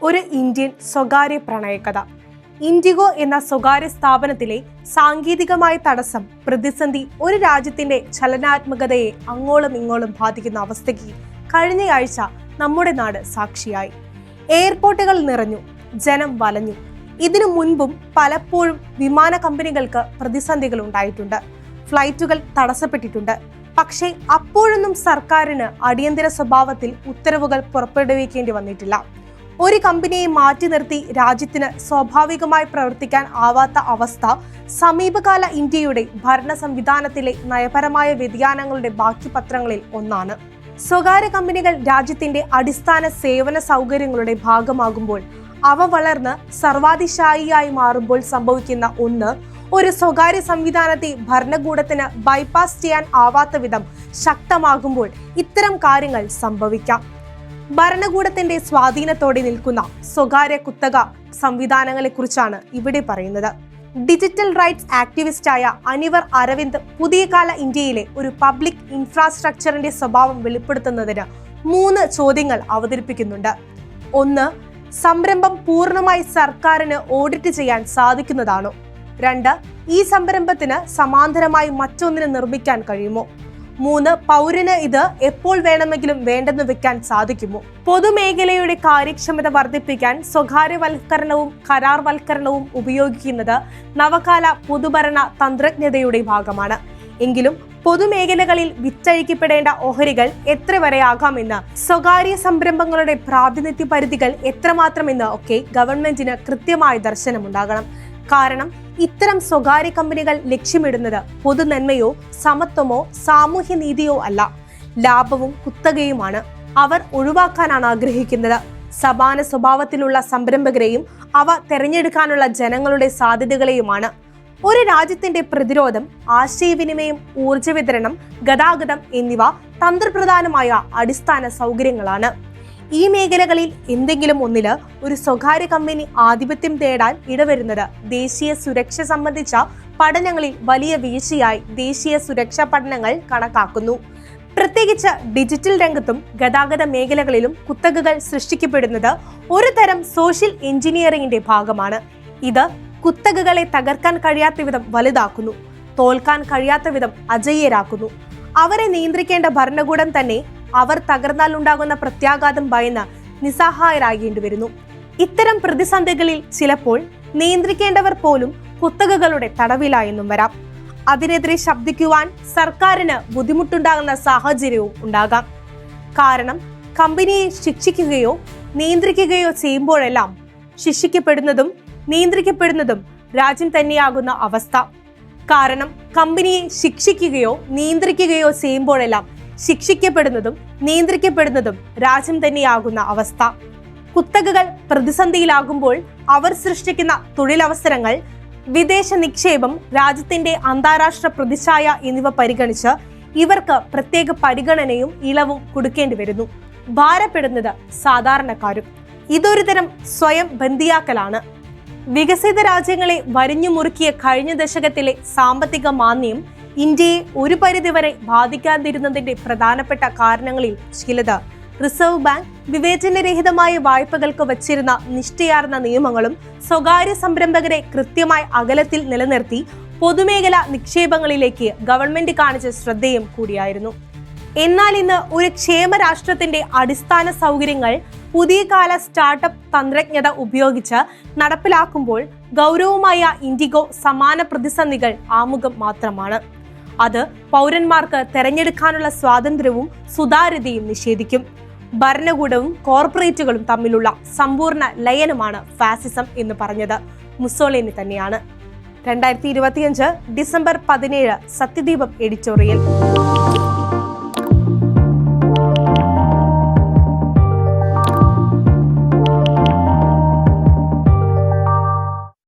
ഒരു ഇന്ത്യൻ സ്വകാര്യ പ്രണയകഥ. ഇൻഡിഗോ എന്ന സ്വകാര്യ സ്ഥാപനത്തിലെ സാങ്കേതികമായ തടസ്സം, പ്രതിസന്ധി ഒരു രാജ്യത്തിന്റെ ചലനാത്മകതയെ അങ്ങോളം ഇങ്ങോളം ബാധിക്കുന്ന അവസ്ഥയ്ക്ക് കഴിഞ്ഞയാഴ്ച നമ്മുടെ നാട് സാക്ഷിയായി. എയർപോർട്ടുകൾ നിറഞ്ഞു, ജനം വലഞ്ഞു. ഇതിനു മുൻപും പലപ്പോഴും വിമാന കമ്പനികൾക്ക് പ്രതിസന്ധികൾ ഉണ്ടായിട്ടുണ്ട്, ഫ്ലൈറ്റുകൾ തടസ്സപ്പെട്ടിട്ടുണ്ട്. പക്ഷേ അപ്പോഴൊന്നും സർക്കാരിന് അടിയന്തര സ്വഭാവത്തിൽ ഉത്തരവുകൾ പുറപ്പെടുവിക്കേണ്ടി വന്നിട്ടില്ല. ഒരു കമ്പനിയെ മാറ്റി നിർത്തി രാജ്യത്തിന് സ്വാഭാവികമായി പ്രവർത്തിക്കാൻ ആവാത്ത അവസ്ഥ സമീപകാല ഇന്ത്യയുടെ ഭരണ സംവിധാനത്തിലെ നയപരമായ വ്യതിയാനങ്ങളുടെ ബാക്കി പത്രങ്ങളിൽ ഒന്നാണ്. സ്വകാര്യ കമ്പനികൾ രാജ്യത്തിന്റെ അടിസ്ഥാന സേവന സൗകര്യങ്ങളുടെ ഭാഗമാകുമ്പോൾ, അവ വളർന്ന് സർവാധിശായിയായി മാറുമ്പോൾ സംഭവിക്കുന്ന ഒന്ന്, ഒരു സ്വകാര്യ സംവിധാനത്തെ ഭരണകൂടത്തിന് ബൈപ്പാസ് ചെയ്യാൻ ആവാത്ത വിധം ശക്തമാകുമ്പോൾ ഇത്തരം കാര്യങ്ങൾ സംഭവിക്കാം. ഭരണകൂടത്തിന്റെ സ്വാധീനത്തോടെ നിൽക്കുന്ന സ്വകാര്യ കുത്തക സംവിധാനങ്ങളെ കുറിച്ചാണ് ഇവിടെ പറയുന്നത്. ഡിജിറ്റൽ റൈറ്റ്സ് ആക്ടിവിസ്റ്റായ അനിവർ അരവിന്ദ് പുതിയ കാല ഇന്ത്യയിലെ ഒരു പബ്ലിക് ഇൻഫ്രാസ്ട്രക്ചറിന്റെ സ്വഭാവം വെളിപ്പെടുത്തുന്നതിന് 3 ചോദ്യങ്ങൾ അവതരിപ്പിക്കുന്നുണ്ട്. 1. സംരംഭം പൂർണ്ണമായി സർക്കാരിന് ഓഡിറ്റ് ചെയ്യാൻ സാധിക്കുന്നതാണോ? 2. ഈ സംരംഭത്തിന് സമാന്തരമായി മറ്റൊന്നിന് നിർമ്മിക്കാൻ കഴിയുമോ? 3. പൗരന് ഇത് എപ്പോൾ വേണമെങ്കിലും വേണ്ടെന്ന് വെക്കാൻ സാധിക്കുമോ? പൊതുമേഖലയുടെ കാര്യക്ഷമത വർദ്ധിപ്പിക്കാൻ സ്വകാര്യവൽക്കരണവും കരാർവൽക്കരണവും ഉപയോഗിക്കുന്നത് നവകാല പൊതുഭരണ തന്ത്രജ്ഞതയുടെ ഭാഗമാണ്. എങ്കിലും പൊതുമേഖലകളിൽ വിറ്റഴിക്കപ്പെടേണ്ട ഓഹരികൾ എത്ര വരെയാകാമെന്ന്, സ്വകാര്യ സംരംഭങ്ങളുടെ പ്രാതിനിധ്യ പരിധികൾ എത്രമാത്രമെന്ന് ഒക്കെ ഗവൺമെന്റിന് കൃത്യമായ ദർശനമുണ്ടാകണം. കാരണം ഇത്തരം സ്വകാര്യ കമ്പനികൾ ലക്ഷ്യമിടുന്നത് പൊതുനന്മയോ സമത്വമോ സാമൂഹ്യനീതിയോ അല്ല, ലാഭവും കുത്തകയുമാണ് അവർ ഒഴിവാക്കാനാണ് ആഗ്രഹിക്കുന്നത്. സമാന സ്വഭാവത്തിലുള്ള സംരംഭകരെയും അവ തെരഞ്ഞെടുക്കാനുള്ള ജനങ്ങളുടെ സാധ്യതകളെയുമാണ്. ഒരു രാജ്യത്തിന്റെ പ്രതിരോധം, ആശയവിനിമയം, ഊർജ വിതരണം, ഗതാഗതം എന്നിവ തന്ത്രപ്രധാനമായ അടിസ്ഥാന സൗകര്യങ്ങളാണ്. ഈ മേഖലകളിൽ എന്തെങ്കിലും ഒന്നില് ഒരു സ്വകാര്യ കമ്പനി ആധിപത്യം തേടാൻ ഇടവരുന്നത് ദേശീയ സുരക്ഷ സംബന്ധിച്ച പഠനങ്ങളിൽ വലിയ വീഴ്ചയായി ദേശീയ സുരക്ഷാ പഠനങ്ങൾ കണക്കാക്കുന്നു. പ്രത്യേകിച്ച് ഡിജിറ്റൽ രംഗത്തും ഗതാഗത മേഖലകളിലും കുത്തകകൾ സൃഷ്ടിക്കപ്പെടുന്നത് ഒരു തരം സോഷ്യൽ എഞ്ചിനീയറിംഗിന്റെ ഭാഗമാണ്. ഇത് കുത്തകകളെ തകർക്കാൻ കഴിയാത്ത വിധം വലുതാക്കുന്നു, തോൽക്കാൻ കഴിയാത്ത വിധം അജയ്യരാക്കുന്നു. അവരെ നിയന്ത്രിക്കേണ്ട ഭരണകൂടം തന്നെ അവർ തകർന്നാൽ ഉണ്ടാകുന്ന പ്രത്യാഘാതം ഭയന്ന് നിസ്സഹായരാകേണ്ടി വരുന്നു. ഇത്തരം പ്രതിസന്ധികളിൽ ചിലപ്പോൾ നിയന്ത്രിക്കേണ്ടവർ പോലും കുത്തകകളുടെ തടവിലായെന്നും വരാം. അതിനെതിരെ ശബ്ദിക്കുവാൻ സർക്കാരിന് ബുദ്ധിമുട്ടുണ്ടാകുന്ന സാഹചര്യവും ഉണ്ടാകാം. കാരണം കമ്പനിയെ ശിക്ഷിക്കുകയോ നിയന്ത്രിക്കുകയോ ചെയ്യുമ്പോഴെല്ലാം ശിക്ഷിക്കപ്പെടുന്നതും നിയന്ത്രിക്കപ്പെടുന്നതും രാജ്യം തന്നെയാകുന്ന അവസ്ഥ. കാരണം കമ്പനിയെ ശിക്ഷിക്കുകയോ നിയന്ത്രിക്കുകയോ ചെയ്യുമ്പോഴെല്ലാം ശിക്ഷിക്കപ്പെടുന്നതും നിയന്ത്രിക്കപ്പെടുന്നതും രാജ്യം തന്നെയാകുന്ന അവസ്ഥ. കുത്തകകൾ പ്രതിസന്ധിയിലാകുമ്പോൾ അവർ സൃഷ്ടിക്കുന്ന തൊഴിലവസരങ്ങൾ, വിദേശ നിക്ഷേപം, രാജ്യത്തിന്റെ അന്താരാഷ്ട്ര പ്രതിച്ഛായ എന്നിവ പരിഗണിച്ച് ഇവർക്ക് പ്രത്യേക പരിഗണനയും ഇളവും കൊടുക്കേണ്ടി വരുന്നു. ഭാരപ്പെടുന്നത് സാധാരണക്കാരും. ഇതൊരു തരം സ്വയം ബന്ദിയാക്കലാണ്. വികസിത രാജ്യങ്ങളെ വരിഞ്ഞു മുറുക്കിയ കഴിഞ്ഞ ദശകത്തിലെ സാമ്പത്തിക മാന്ദ്യം ഇന്ത്യയെ ഒരു പരിധിവരെ ബാധിക്കാതിരുന്നതിന്റെ പ്രധാനപ്പെട്ട കാരണങ്ങളിൽ ചിലത് റിസർവ് ബാങ്ക് വിവേചനരഹിതമായ വായ്പകൾക്ക് വച്ചിരുന്ന നിഷ്ഠയാർന്ന നിയമങ്ങളും സ്വകാര്യ സംരംഭകരെ കൃത്യമായി അകലത്തിൽ നിലനിർത്തി പൊതുമേഖലാ നിക്ഷേപങ്ങളിലേക്ക് ഗവൺമെന്റ് കാണിച്ച ശ്രദ്ധയും കൂടിയായിരുന്നു. എന്നാൽ ഇന്ന് ഒരു ക്ഷേമരാഷ്ട്രത്തിന്റെ അടിസ്ഥാന സൗകര്യങ്ങൾ പുതിയ കാല സ്റ്റാർട്ടപ്പ് തന്ത്രജ്ഞത ഉപയോഗിച്ച് നടപ്പിലാക്കുമ്പോൾ ഗൗരവമായ ഇൻഡിഗോ സമാന പ്രതിസന്ധികൾ ആമുഖം മാത്രമാണ്. അത് പൗരന്മാർക്ക് തെരഞ്ഞെടുക്കാനുള്ള സ്വാതന്ത്ര്യവും സുതാര്യതയും നിഷേധിക്കും. ഭരണകൂടവും കോർപ്പറേറ്റുകളും തമ്മിലുള്ള സമ്പൂർണ്ണ ലയനമാണ് ഫാസിസം എന്ന് പറഞ്ഞത് മുസോളിനി തന്നെയാണ്. 2025 ഡിസംബർ 17 സത്യദീപം എഡിറ്റോറിയൽ.